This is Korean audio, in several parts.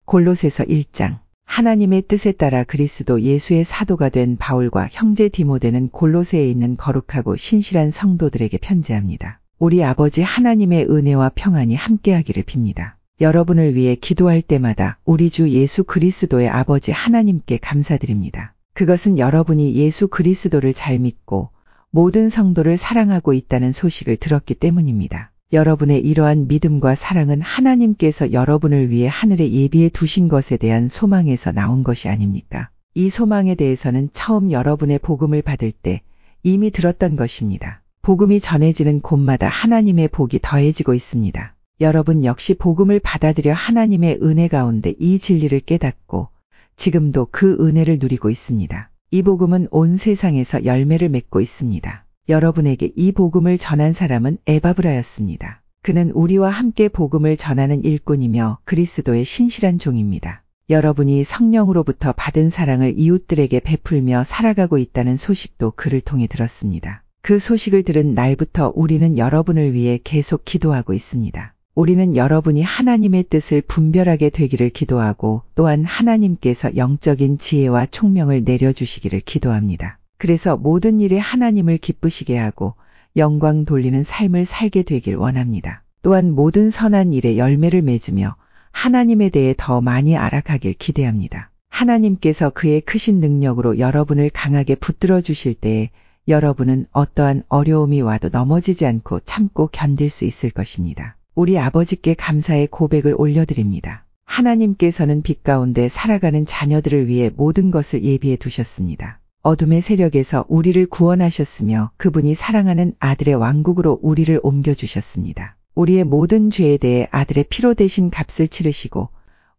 골로새서 1장. 하나님의 뜻에 따라 그리스도 예수의 사도가 된 바울과 형제 디모데는 골로새에 있는 거룩하고 신실한 성도들에게 편지합니다. 우리 아버지 하나님의 은혜와 평안이 함께하기를 빕니다. 여러분을 위해 기도할 때마다 우리 주 예수 그리스도의 아버지 하나님께 감사드립니다. 그것은 여러분이 예수 그리스도를 잘 믿고 모든 성도를 사랑하고 있다는 소식을 들었기 때문입니다. 여러분의 이러한 믿음과 사랑은 하나님께서 여러분을 위해 하늘에 예비해 두신 것에 대한 소망에서 나온 것이 아닙니까? 이 소망에 대해서는 처음 여러분의 복음을 받을 때 이미 들었던 것입니다. 복음이 전해지는 곳마다 하나님의 복이 더해지고 있습니다. 여러분 역시 복음을 받아들여 하나님의 은혜 가운데 이 진리를 깨닫고 지금도 그 은혜를 누리고 있습니다. 이 복음은 온 세상에서 열매를 맺고 있습니다. 여러분에게 이 복음을 전한 사람은 에바브라였습니다. 그는 우리와 함께 복음을 전하는 일꾼이며 그리스도의 신실한 종입니다. 여러분이 성령으로부터 받은 사랑을 이웃들에게 베풀며 살아가고 있다는 소식도 그를 통해 들었습니다. 그 소식을 들은 날부터 우리는 여러분을 위해 계속 기도하고 있습니다. 우리는 여러분이 하나님의 뜻을 분별하게 되기를 기도하고 또한 하나님께서 영적인 지혜와 총명을 내려주시기를 기도합니다. 그래서 모든 일에 하나님을 기쁘시게 하고 영광 돌리는 삶을 살게 되길 원합니다. 또한 모든 선한 일에 열매를 맺으며 하나님에 대해 더 많이 알아가길 기대합니다. 하나님께서 그의 크신 능력으로 여러분을 강하게 붙들어 주실 때에 여러분은 어떠한 어려움이 와도 넘어지지 않고 참고 견딜 수 있을 것입니다. 우리 아버지께 감사의 고백을 올려드립니다. 하나님께서는 빛 가운데 살아가는 자녀들을 위해 모든 것을 예비해 두셨습니다. 어둠의 세력에서 우리를 구원하셨으며 그분이 사랑하는 아들의 왕국으로 우리를 옮겨주셨습니다. 우리의 모든 죄에 대해 아들의 피로 대신 값을 치르시고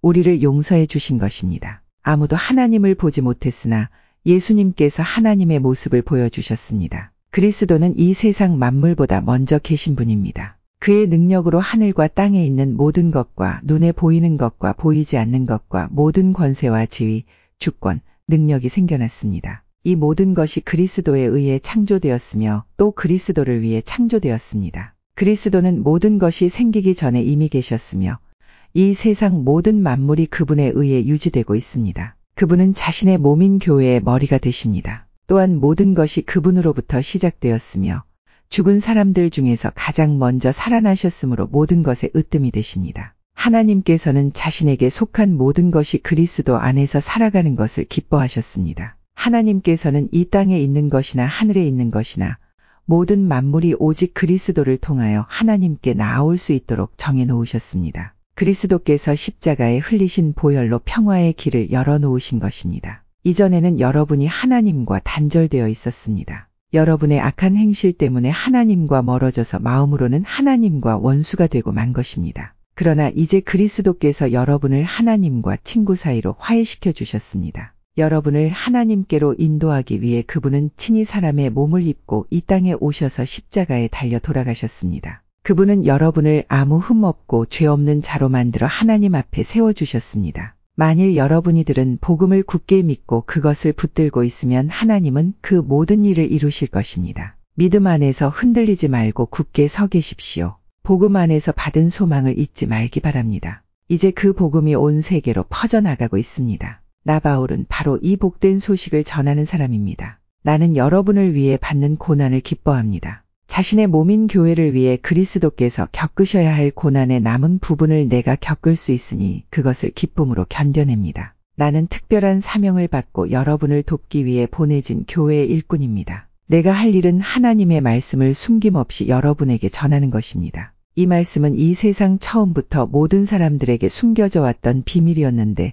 우리를 용서해 주신 것입니다. 아무도 하나님을 보지 못했으나 예수님께서 하나님의 모습을 보여주셨습니다. 그리스도는 이 세상 만물보다 먼저 계신 분입니다. 그의 능력으로 하늘과 땅에 있는 모든 것과 눈에 보이는 것과 보이지 않는 것과 모든 권세와 지위, 주권, 능력이 생겨났습니다. 이 모든 것이 그리스도에 의해 창조되었으며 또 그리스도를 위해 창조되었습니다. 그리스도는 모든 것이 생기기 전에 이미 계셨으며 이 세상 모든 만물이 그분에 의해 유지되고 있습니다. 그분은 자신의 몸인 교회의 머리가 되십니다. 또한 모든 것이 그분으로부터 시작되었으며 죽은 사람들 중에서 가장 먼저 살아나셨으므로 모든 것의 으뜸이 되십니다. 하나님께서는 자신에게 속한 모든 것이 그리스도 안에서 살아가는 것을 기뻐하셨습니다. 하나님께서는 이 땅에 있는 것이나 하늘에 있는 것이나 모든 만물이 오직 그리스도를 통하여 하나님께 나아올 수 있도록 정해놓으셨습니다. 그리스도께서 십자가에 흘리신 보혈로 평화의 길을 열어놓으신 것입니다. 이전에는 여러분이 하나님과 단절되어 있었습니다. 여러분의 악한 행실 때문에 하나님과 멀어져서 마음으로는 하나님과 원수가 되고 만 것입니다. 그러나 이제 그리스도께서 여러분을 하나님과 친구 사이로 화해시켜 주셨습니다. 여러분을 하나님께로 인도하기 위해 그분은 친히 사람의 몸을 입고 이 땅에 오셔서 십자가에 달려 돌아가셨습니다. 그분은 여러분을 아무 흠 없고 죄 없는 자로 만들어 하나님 앞에 세워주셨습니다. 만일 여러분이들은 복음을 굳게 믿고 그것을 붙들고 있으면 하나님은 그 모든 일을 이루실 것입니다. 믿음 안에서 흔들리지 말고 굳게 서 계십시오. 복음 안에서 받은 소망을 잊지 말기 바랍니다. 이제 그 복음이 온 세계로 퍼져나가고 있습니다. 나 바울은 바로 이 복된 소식을 전하는 사람입니다. 나는 여러분을 위해 받는 고난을 기뻐합니다. 자신의 몸인 교회를 위해 그리스도께서 겪으셔야 할 고난의 남은 부분을 내가 겪을 수 있으니 그것을 기쁨으로 견뎌냅니다. 나는 특별한 사명을 받고 여러분을 돕기 위해 보내진 교회의 일꾼입니다. 내가 할 일은 하나님의 말씀을 숨김없이 여러분에게 전하는 것입니다. 이 말씀은 이 세상 처음부터 모든 사람들에게 숨겨져 왔던 비밀이었는데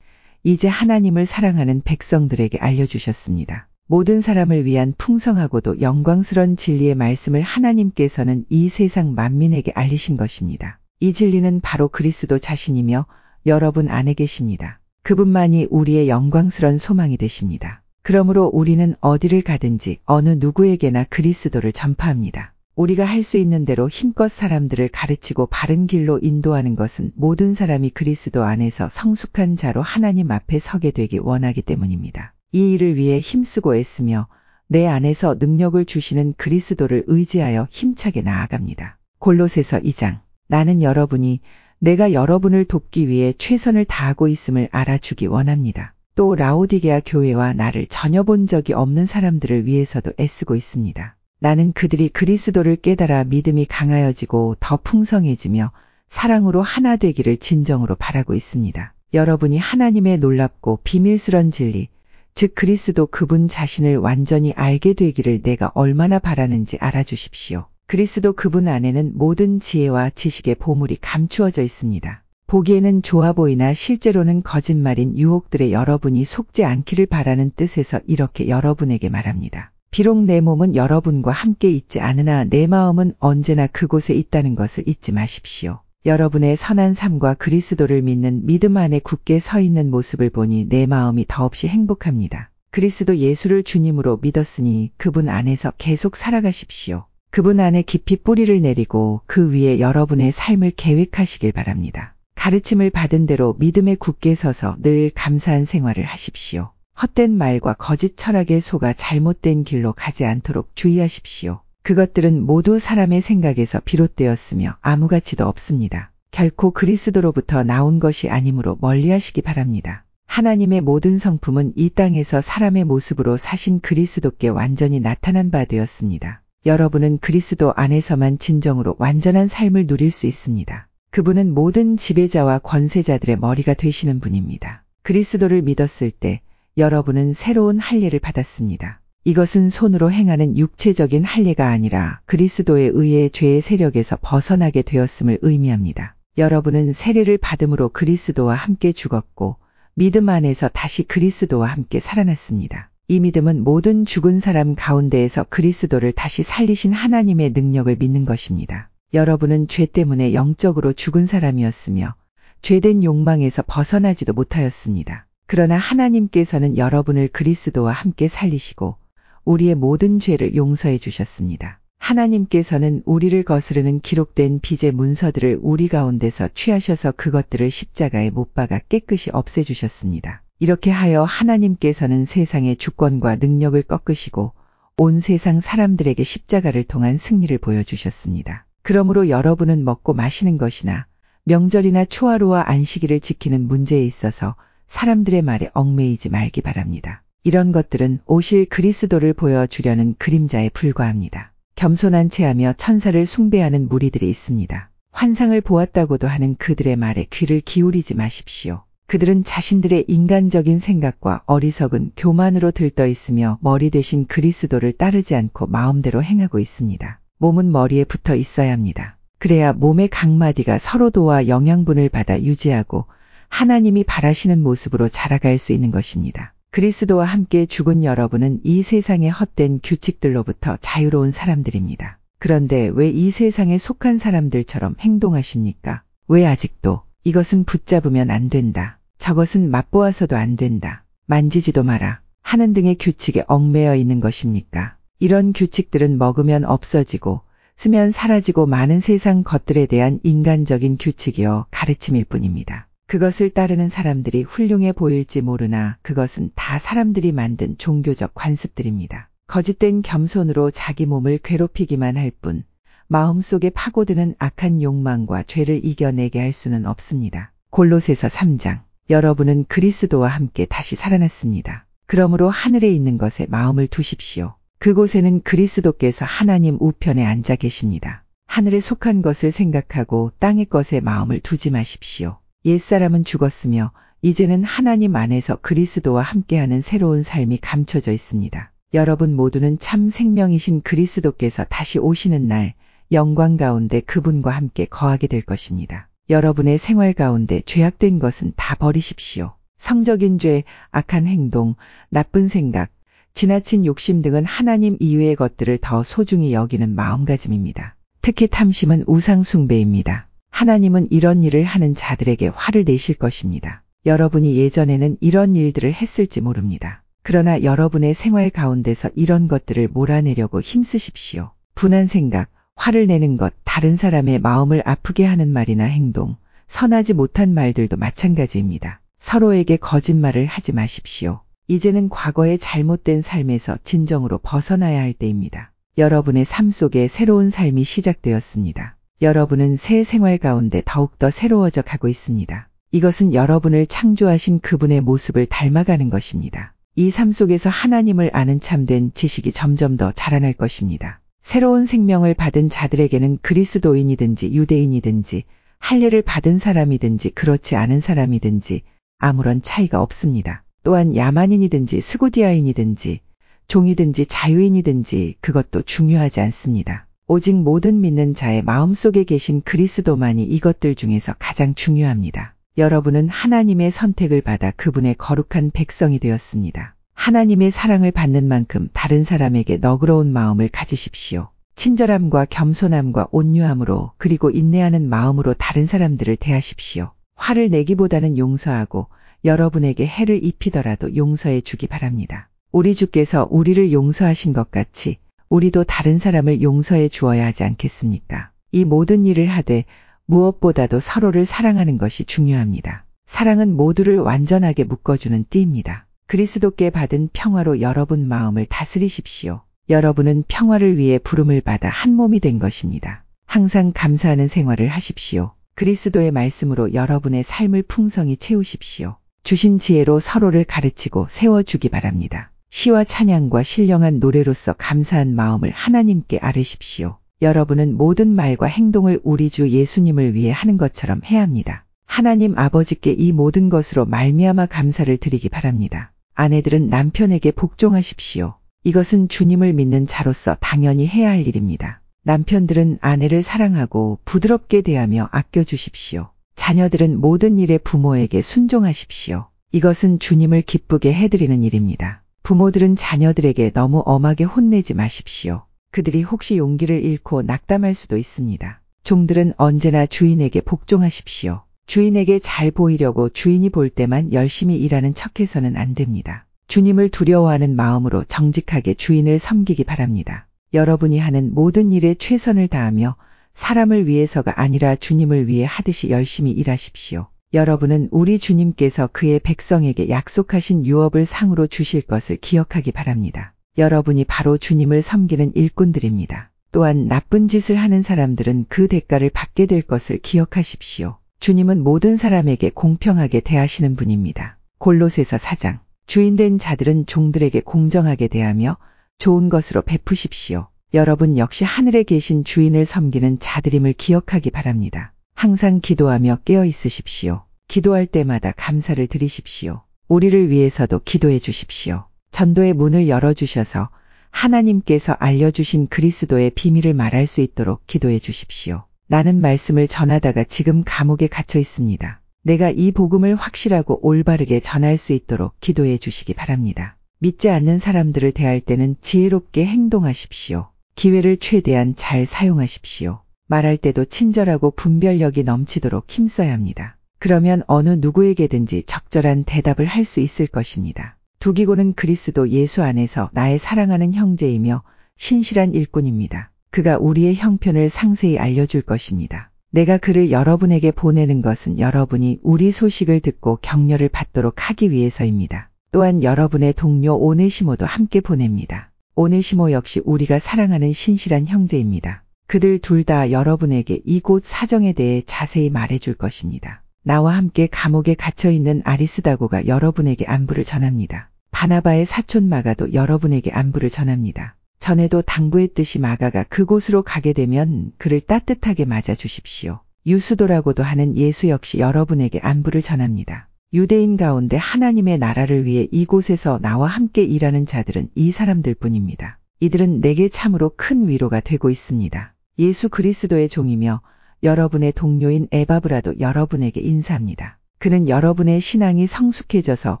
이제 하나님을 사랑하는 백성들에게 알려주셨습니다. 모든 사람을 위한 풍성하고도 영광스러운 진리의 말씀을 하나님께서는 이 세상 만민에게 알리신 것입니다. 이 진리는 바로 그리스도 자신이며 여러분 안에 계십니다. 그분만이 우리의 영광스러운 소망이 되십니다. 그러므로 우리는 어디를 가든지 어느 누구에게나 그리스도를 전파합니다. 우리가 할 수 있는 대로 힘껏 사람들을 가르치고 바른 길로 인도하는 것은 모든 사람이 그리스도 안에서 성숙한 자로 하나님 앞에 서게 되기 원하기 때문입니다. 이 일을 위해 힘쓰고 애쓰며 내 안에서 능력을 주시는 그리스도를 의지하여 힘차게 나아갑니다. 골로새서 2장. 나는 여러분이 내가 여러분을 돕기 위해 최선을 다하고 있음을 알아주기 원합니다. 또 라오디게아 교회와 나를 전혀 본 적이 없는 사람들을 위해서도 애쓰고 있습니다. 나는 그들이 그리스도를 깨달아 믿음이 강하여지고 더 풍성해지며 사랑으로 하나 되기를 진정으로 바라고 있습니다. 여러분이 하나님의 놀랍고 비밀스런 진리, 즉 그리스도 그분 자신을 완전히 알게 되기를 내가 얼마나 바라는지 알아주십시오. 그리스도 그분 안에는 모든 지혜와 지식의 보물이 감추어져 있습니다. 보기에는 좋아 보이나 실제로는 거짓말인 유혹들에 여러분이 속지 않기를 바라는 뜻에서 이렇게 여러분에게 말합니다. 비록 내 몸은 여러분과 함께 있지 않으나 내 마음은 언제나 그곳에 있다는 것을 잊지 마십시오. 여러분의 선한 삶과 그리스도를 믿는 믿음 안에 굳게 서 있는 모습을 보니 내 마음이 더없이 행복합니다. 그리스도 예수를 주님으로 믿었으니 그분 안에서 계속 살아가십시오. 그분 안에 깊이 뿌리를 내리고 그 위에 여러분의 삶을 계획하시길 바랍니다. 가르침을 받은 대로 믿음에 굳게 서서 늘 감사한 생활을 하십시오. 헛된 말과 거짓 철학에 속아 잘못된 길로 가지 않도록 주의하십시오. 그것들은 모두 사람의 생각에서 비롯되었으며 아무 가치도 없습니다. 결코 그리스도로부터 나온 것이 아니므로 멀리하시기 바랍니다. 하나님의 모든 성품은 이 땅에서 사람의 모습으로 사신 그리스도께 완전히 나타난 바 되었습니다. 여러분은 그리스도 안에서만 진정으로 완전한 삶을 누릴 수 있습니다. 그분은 모든 지배자와 권세자들의 머리가 되시는 분입니다. 그리스도를 믿었을 때 여러분은 새로운 할례를 받았습니다. 이것은 손으로 행하는 육체적인 할례가 아니라 그리스도에 의해 죄의 세력에서 벗어나게 되었음을 의미합니다. 여러분은 세례를 받음으로 그리스도와 함께 죽었고 믿음 안에서 다시 그리스도와 함께 살아났습니다. 이 믿음은 모든 죽은 사람 가운데에서 그리스도를 다시 살리신 하나님의 능력을 믿는 것입니다. 여러분은 죄 때문에 영적으로 죽은 사람이었으며 죄된 욕망에서 벗어나지도 못하였습니다. 그러나 하나님께서는 여러분을 그리스도와 함께 살리시고 우리의 모든 죄를 용서해 주셨습니다. 하나님께서는 우리를 거스르는 기록된 빚의 문서들을 우리 가운데서 취하셔서 그것들을 십자가에 못 박아 깨끗이 없애주셨습니다. 이렇게 하여 하나님께서는 세상의 주권과 능력을 꺾으시고 온 세상 사람들에게 십자가를 통한 승리를 보여주셨습니다. 그러므로 여러분은 먹고 마시는 것이나 명절이나 초하루와 안식일을 지키는 문제에 있어서 사람들의 말에 얽매이지 말기 바랍니다. 이런 것들은 오실 그리스도를 보여주려는 그림자에 불과합니다. 겸손한 체하며 천사를 숭배하는 무리들이 있습니다. 환상을 보았다고도 하는 그들의 말에 귀를 기울이지 마십시오. 그들은 자신들의 인간적인 생각과 어리석은 교만으로 들떠 있으며 머리 대신 그리스도를 따르지 않고 마음대로 행하고 있습니다. 몸은 머리에 붙어 있어야 합니다. 그래야 몸의 각 마디가 서로 도와 영양분을 받아 유지하고 하나님이 바라시는 모습으로 자라갈 수 있는 것입니다. 그리스도와 함께 죽은 여러분은 이 세상의 헛된 규칙들로부터 자유로운 사람들입니다. 그런데 왜 이 세상에 속한 사람들처럼 행동하십니까? 왜 아직도 이것은 붙잡으면 안 된다. 저것은 맛보아서도 안 된다. 만지지도 마라. 하는 등의 규칙에 얽매여 있는 것입니까? 이런 규칙들은 먹으면 없어지고 쓰면 사라지고 많은 세상 것들에 대한 인간적인 규칙이요 가르침일 뿐입니다. 그것을 따르는 사람들이 훌륭해 보일지 모르나 그것은 다 사람들이 만든 종교적 관습들입니다. 거짓된 겸손으로 자기 몸을 괴롭히기만 할 뿐 마음속에 파고드는 악한 욕망과 죄를 이겨내게 할 수는 없습니다. 골로새서 3장. 여러분은 그리스도와 함께 다시 살아났습니다. 그러므로 하늘에 있는 것에 마음을 두십시오. 그곳에는 그리스도께서 하나님 우편에 앉아 계십니다. 하늘에 속한 것을 생각하고 땅의 것에 마음을 두지 마십시오. 옛사람은 죽었으며 이제는 하나님 안에서 그리스도와 함께하는 새로운 삶이 감춰져 있습니다. 여러분 모두는 참 생명이신 그리스도께서 다시 오시는 날 영광 가운데 그분과 함께 거하게 될 것입니다. 여러분의 생활 가운데 죄악된 것은 다 버리십시오. 성적인 죄, 악한 행동, 나쁜 생각, 지나친 욕심 등은 하나님 이외의 것들을 더 소중히 여기는 마음가짐입니다. 특히 탐심은 우상 숭배입니다. 하나님은 이런 일을 하는 자들에게 화를 내실 것입니다. 여러분이 예전에는 이런 일들을 했을지 모릅니다. 그러나 여러분의 생활 가운데서 이런 것들을 몰아내려고 힘쓰십시오. 분한 생각, 화를 내는 것, 다른 사람의 마음을 아프게 하는 말이나 행동, 선하지 못한 말들도 마찬가지입니다. 서로에게 거짓말을 하지 마십시오. 이제는 과거의 잘못된 삶에서 진정으로 벗어나야 할 때입니다. 여러분의 삶 속에 새로운 삶이 시작되었습니다. 여러분은 새 생활 가운데 더욱더 새로워져 가고 있습니다. 이것은 여러분을 창조하신 그분의 모습을 닮아가는 것입니다. 이 삶 속에서 하나님을 아는 참된 지식이 점점 더 자라날 것입니다. 새로운 생명을 받은 자들에게는 그리스도인이든지 유대인이든지 할례를 받은 사람이든지 그렇지 않은 사람이든지 아무런 차이가 없습니다. 또한 야만인이든지 스구디아인이든지 종이든지 자유인이든지 그것도 중요하지 않습니다. 오직 모든 믿는 자의 마음속에 계신 그리스도만이 이것들 중에서 가장 중요합니다. 여러분은 하나님의 선택을 받아 그분의 거룩한 백성이 되었습니다. 하나님의 사랑을 받는 만큼 다른 사람에게 너그러운 마음을 가지십시오. 친절함과 겸손함과 온유함으로 그리고 인내하는 마음으로 다른 사람들을 대하십시오. 화를 내기보다는 용서하고 여러분에게 해를 입히더라도 용서해 주기 바랍니다. 우리 주께서 우리를 용서하신 것 같이 우리도 다른 사람을 용서해 주어야 하지 않겠습니까? 이 모든 일을 하되 무엇보다도 서로를 사랑하는 것이 중요합니다. 사랑은 모두를 완전하게 묶어주는 띠입니다. 그리스도께 받은 평화로 여러분 마음을 다스리십시오. 여러분은 평화를 위해 부름을 받아 한 몸이 된 것입니다. 항상 감사하는 생활을 하십시오. 그리스도의 말씀으로 여러분의 삶을 풍성히 채우십시오. 주신 지혜로 서로를 가르치고 세워주기 바랍니다. 시와 찬양과 신령한 노래로서 감사한 마음을 하나님께 아뢰십시오. 여러분은 모든 말과 행동을 우리 주 예수님을 위해 하는 것처럼 해야 합니다. 하나님 아버지께 이 모든 것으로 말미암아 감사를 드리기 바랍니다. 아내들은 남편에게 복종하십시오. 이것은 주님을 믿는 자로서 당연히 해야 할 일입니다. 남편들은 아내를 사랑하고 부드럽게 대하며 아껴주십시오. 자녀들은 모든 일에 부모에게 순종하십시오. 이것은 주님을 기쁘게 해드리는 일입니다. 부모들은 자녀들에게 너무 엄하게 혼내지 마십시오. 그들이 혹시 용기를 잃고 낙담할 수도 있습니다. 종들은 언제나 주인에게 복종하십시오. 주인에게 잘 보이려고 주인이 볼 때만 열심히 일하는 척해서는 안 됩니다. 주님을 두려워하는 마음으로 정직하게 주인을 섬기기 바랍니다. 여러분이 하는 모든 일에 최선을 다하며 사람을 위해서가 아니라 주님을 위해 하듯이 열심히 일하십시오. 여러분은 우리 주님께서 그의 백성에게 약속하신 유업을 상으로 주실 것을 기억하기 바랍니다. 여러분이 바로 주님을 섬기는 일꾼들입니다. 또한 나쁜 짓을 하는 사람들은 그 대가를 받게 될 것을 기억하십시오. 주님은 모든 사람에게 공평하게 대하시는 분입니다. 골로새서 4장. 주인된 자들은 종들에게 공정하게 대하며 좋은 것으로 베푸십시오. 여러분 역시 하늘에 계신 주인을 섬기는 자들임을 기억하기 바랍니다. 항상 기도하며 깨어 있으십시오. 기도할 때마다 감사를 드리십시오. 우리를 위해서도 기도해 주십시오. 전도의 문을 열어주셔서 하나님께서 알려주신 그리스도의 비밀을 말할 수 있도록 기도해 주십시오. 나는 말씀을 전하다가 지금 감옥에 갇혀 있습니다. 내가 이 복음을 확실하고 올바르게 전할 수 있도록 기도해 주시기 바랍니다. 믿지 않는 사람들을 대할 때는 지혜롭게 행동하십시오. 기회를 최대한 잘 사용하십시오. 말할 때도 친절하고 분별력이 넘치도록 힘써야 합니다. 그러면 어느 누구에게든지 적절한 대답을 할 수 있을 것입니다. 두기고는 그리스도 예수 안에서 나의 사랑하는 형제이며 신실한 일꾼입니다. 그가 우리의 형편을 상세히 알려줄 것입니다. 내가 그를 여러분에게 보내는 것은 여러분이 우리 소식을 듣고 격려를 받도록 하기 위해서입니다. 또한 여러분의 동료 오네시모도 함께 보냅니다. 오네시모 역시 우리가 사랑하는 신실한 형제입니다. 그들 둘 다 여러분에게 이곳 사정에 대해 자세히 말해줄 것입니다. 나와 함께 감옥에 갇혀있는 아리스다고가 여러분에게 안부를 전합니다. 바나바의 사촌 마가도 여러분에게 안부를 전합니다. 전에도 당부했듯이 마가가 그곳으로 가게 되면 그를 따뜻하게 맞아주십시오. 유수도라고도 하는 예수 역시 여러분에게 안부를 전합니다. 유대인 가운데 하나님의 나라를 위해 이곳에서 나와 함께 일하는 자들은 이 사람들 뿐입니다. 이들은 내게 참으로 큰 위로가 되고 있습니다. 예수 그리스도의 종이며 여러분의 동료인 에바브라도 여러분에게 인사합니다. 그는 여러분의 신앙이 성숙해져서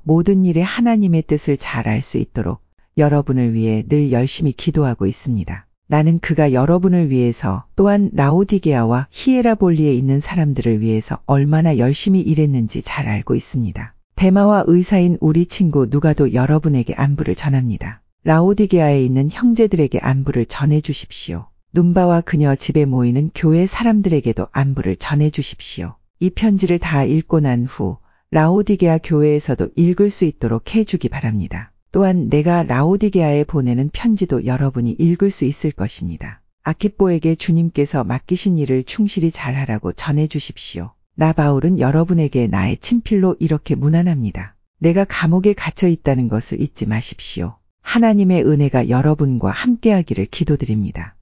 모든 일에 하나님의 뜻을 잘 알 수 있도록 여러분을 위해 늘 열심히 기도하고 있습니다. 나는 그가 여러분을 위해서 또한 라오디게아와 히에라볼리에 있는 사람들을 위해서 얼마나 열심히 일했는지 잘 알고 있습니다. 데마와 의사인 우리 친구 누가도 여러분에게 안부를 전합니다. 라오디게아에 있는 형제들에게 안부를 전해 주십시오. 눈바와 그녀 집에 모이는 교회 사람들에게도 안부를 전해 주십시오. 이 편지를 다 읽고 난 후 라오디게아 교회에서도 읽을 수 있도록 해주기 바랍니다. 또한 내가 라오디게아에 보내는 편지도 여러분이 읽을 수 있을 것입니다. 아키뽀에게 주님께서 맡기신 일을 충실히 잘하라고 전해 주십시오. 나 바울은 여러분에게 나의 친필로 이렇게 문안합니다. 내가 감옥에 갇혀 있다는 것을 잊지 마십시오. 하나님의 은혜가 여러분과 함께하기를 기도드립니다.